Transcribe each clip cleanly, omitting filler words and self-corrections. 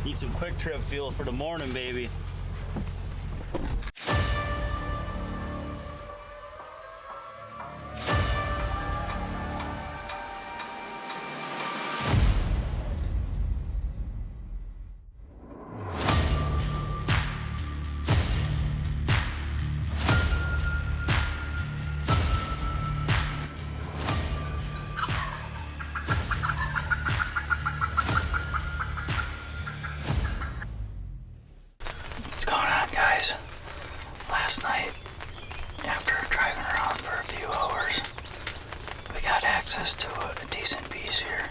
Need some quick trip fuel for the morning, baby. Last night, after driving around for a few hours, we got access to a decent piece here,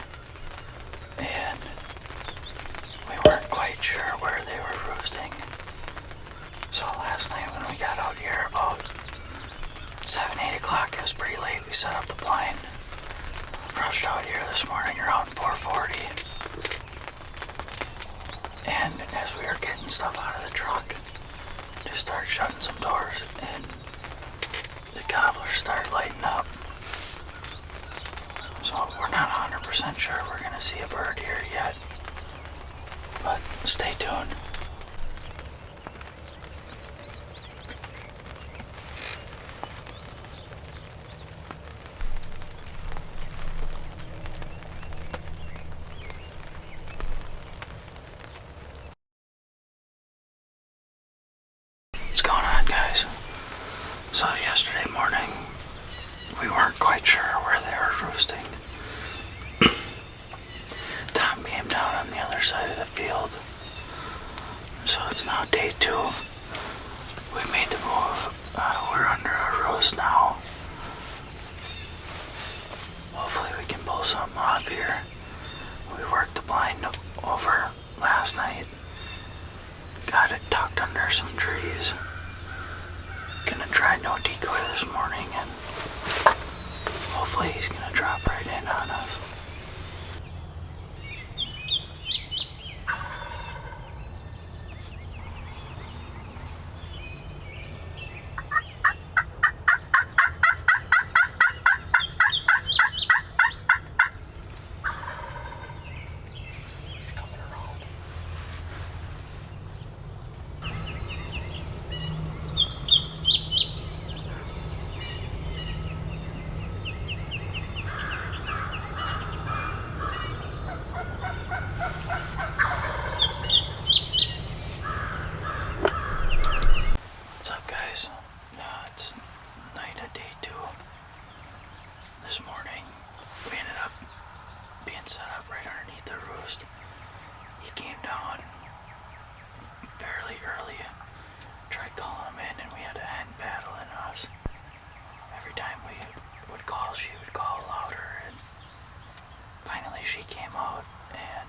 and we weren't quite sure where they were roosting. So last night when we got out here about 7, 8 o'clock, it was pretty late, we set up the blind. Rushed out here this morning around 4:40, and as we were getting stuff out of the truck, just started shutting some doors, and the Gobbler started lighting up. So we're not 100% sure we're gonna see a bird here yet, but stay tuned. So yesterday morning, we weren't quite sure where they were roosting. Tom came down on the other side of the field, so it's now day 2. We made the move. We're under a roost now. Hopefully we can pull something off here. We worked the blind over last night. Got it tucked under some trees. Gonna try no decoy this morning, and hopefully he's gonna drop right in on us. This morning, we ended up being set up right underneath the roost. He came down fairly early, tried calling him in, and we had a hen battling us. Every time we would call, she would call louder, and finally she came out, and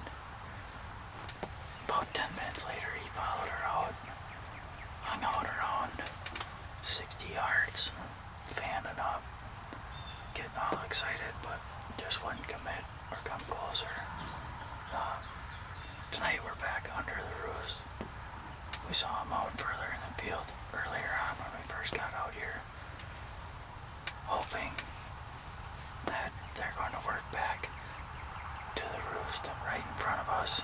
about 10 minutes later he followed her out, hung out around 60 yards, fanning up, getting all excited, but just wouldn't commit or come closer. Tonight we're back under the roost. We saw him out further in the field earlier on when we first got out here, hoping that they're going to work back to the roost right in front of us.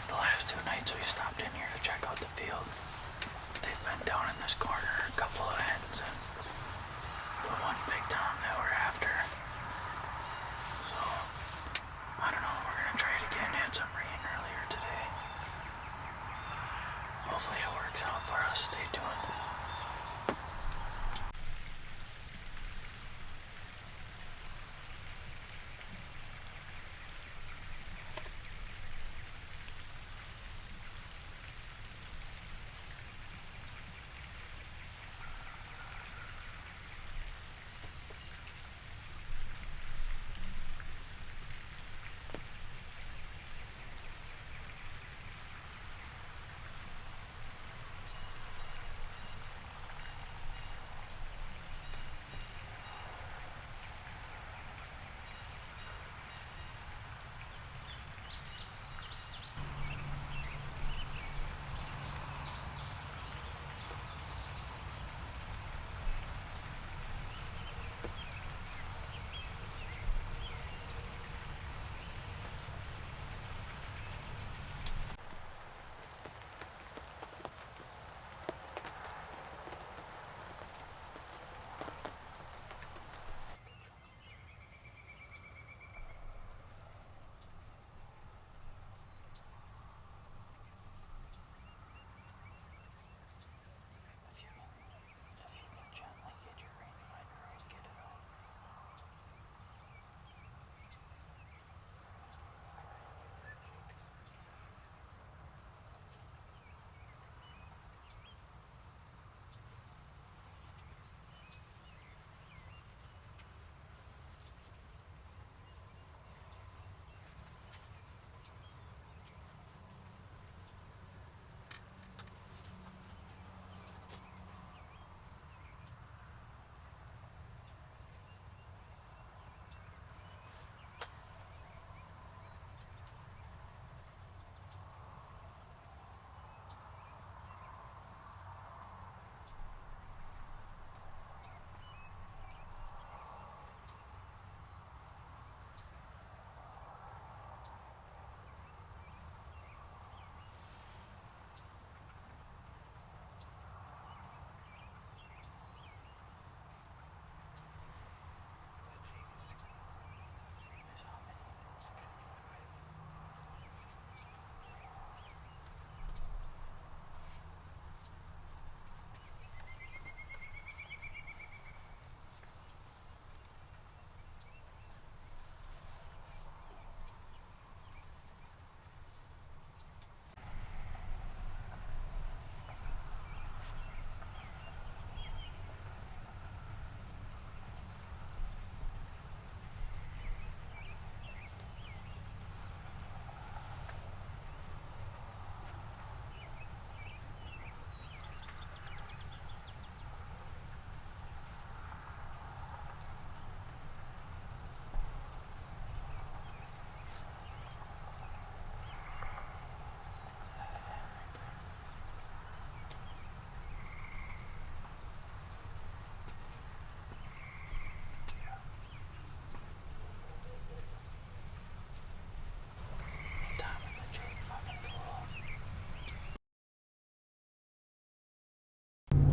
The last 2 nights we stopped in here to check out the field. They've been down in this corner, a couple of hens, and the one big tom that we're after. So, I don't know, we're gonna try it again. Had some rain earlier today. Hopefully it works out for us. Stay tuned.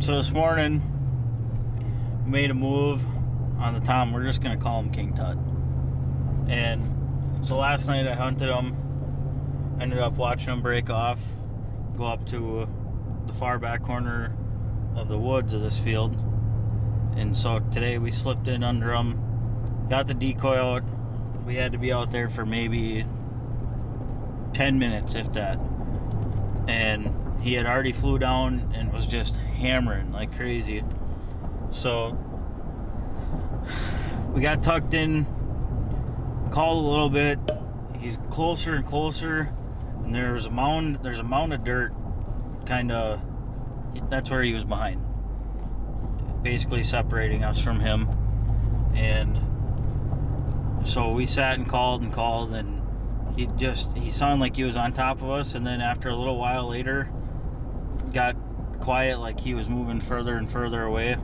So this morning, we made a move on the Tom. We're just gonna call him King Tut. And so last night I hunted him. Ended up watching him break off, go up to the far back corner of the woods of this field. And so today we slipped in under him, got the decoy out. We had to be out there for maybe 10 minutes, if that. And he had already flew down and was just hammering like crazy. So we got tucked in, called a little bit. He's closer and closer, and there's a mound of dirt, kind of. That's where he was behind, basically separating us from him. And so we sat and called, and he sounded like he was on top of us, and then after a little while later got quiet, like he was moving further and further away.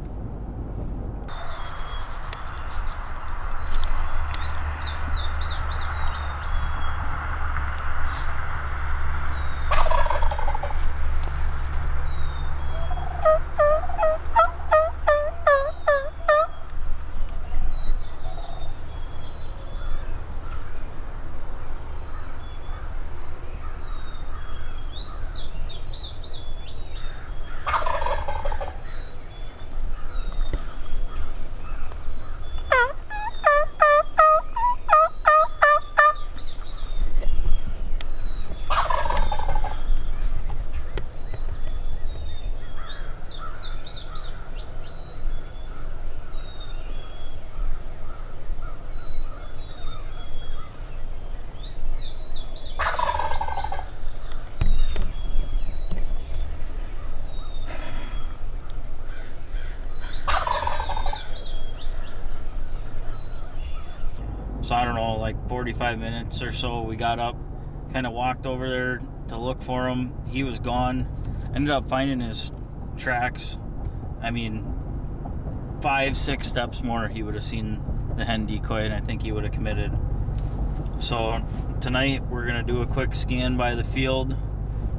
So I don't know, like 45 minutes or so, we got up, kind of walked over there to look for him. He was gone. Ended up finding his tracks. I mean, 5-6 steps more, he would have seen the hen decoy, and I think he would have committed. So tonight we're gonna do a quick scan by the field,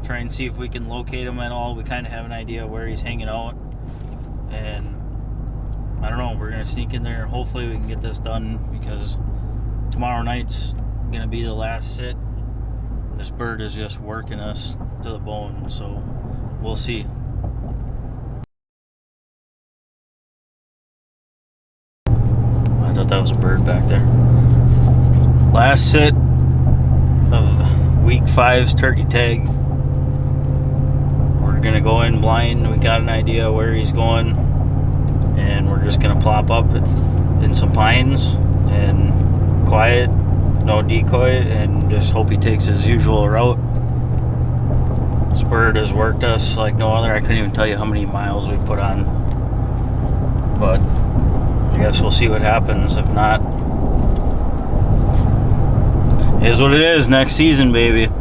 try and see if we can locate him at all. We kind of have an idea where he's hanging out, and I don't know, we're gonna sneak in there. Hopefully we can get this done, because tomorrow night's gonna be the last sit. This bird is just working us to the bone, so we'll see. I thought that was a bird back there. Last sit of week 5's turkey tag. We're gonna go in blind. We got an idea where he's going, and we're just gonna plop up in some pines and quiet, no decoy, and just hope he takes his usual route. This bird has worked us like no other. I couldn't even tell you how many miles we put on, but I guess we'll see what happens. If not, it is what it is. Next season, baby.